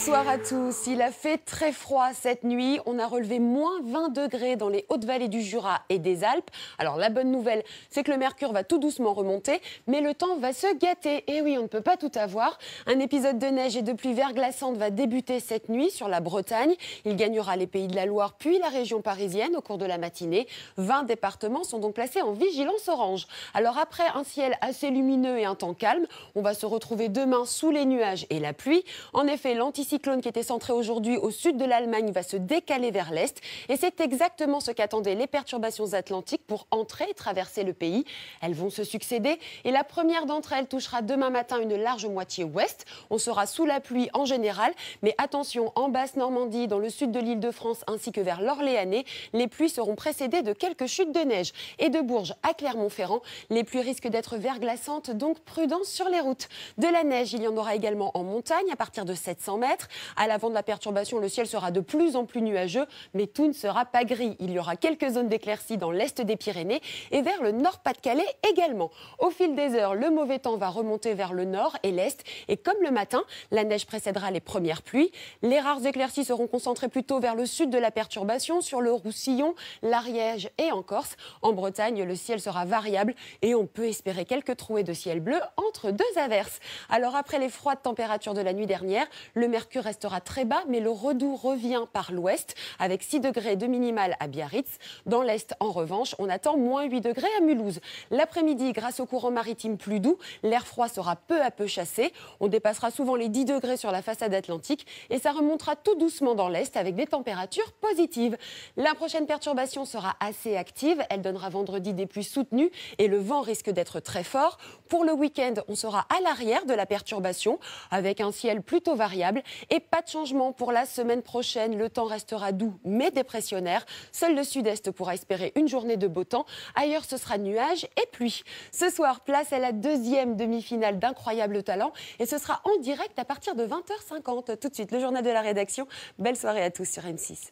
Bonsoir à tous. Il a fait très froid cette nuit. On a relevé moins 20 degrés dans les Hautes-Vallées du Jura et des Alpes. Alors la bonne nouvelle, c'est que le mercure va tout doucement remonter, mais le temps va se gâter. Et oui, on ne peut pas tout avoir. Un épisode de neige et de pluie verglaçante va débuter cette nuit sur la Bretagne. Il gagnera les Pays de la Loire puis la région parisienne au cours de la matinée. 20 départements sont donc placés en vigilance orange. Alors après un ciel assez lumineux et un temps calme, on va se retrouver demain sous les nuages et la pluie. En effet, l'anticyclone qui était centré aujourd'hui au sud de l'Allemagne va se décaler vers l'est. Et c'est exactement ce qu'attendaient les perturbations atlantiques pour entrer et traverser le pays. Elles vont se succéder et la première d'entre elles touchera demain matin une large moitié ouest. On sera sous la pluie en général, mais attention, en Basse-Normandie, dans le sud de l'Île-de-France ainsi que vers l'Orléanais, les pluies seront précédées de quelques chutes de neige. Et de Bourges à Clermont-Ferrand, les pluies risquent d'être verglaçantes, donc prudence sur les routes. De la neige, il y en aura également en montagne à partir de 700 mètres. À l'avant de la perturbation, le ciel sera de plus en plus nuageux, mais tout ne sera pas gris. Il y aura quelques zones d'éclaircies dans l'est des Pyrénées et vers le nord-Pas-de-Calais également. Au fil des heures, le mauvais temps va remonter vers le nord et l'est. Et comme le matin, la neige précédera les premières pluies. Les rares éclaircies seront concentrées plutôt vers le sud de la perturbation, sur le Roussillon, l'Ariège et en Corse. En Bretagne, le ciel sera variable et on peut espérer quelques trouées de ciel bleu entre deux averses. Alors après les froides températures de la nuit dernière, le mercure restera très bas, mais le redoux revient par l'ouest, avec 6 degrés de minimale à Biarritz. Dans l'est, en revanche, on attend moins 8 degrés à Mulhouse. L'après-midi, grâce au courant maritime plus doux, l'air froid sera peu à peu chassé. On dépassera souvent les 10 degrés sur la façade atlantique et ça remontera tout doucement dans l'est avec des températures positives. La prochaine perturbation sera assez active. Elle donnera vendredi des pluies soutenues et le vent risque d'être très fort. Pour le week-end, on sera à l'arrière de la perturbation avec un ciel plutôt variable et pas de changement pour la semaine prochaine. Le temps restera doux mais dépressionnaire. Seul le sud-est pourra espérer une journée de beau temps. Ailleurs, ce sera nuages et pluie. Ce soir, place à la deuxième demi-finale d'Incroyable Talent et ce sera en direct à partir de 20h50. Tout de suite, le journal de la rédaction. Belle soirée à tous sur M6.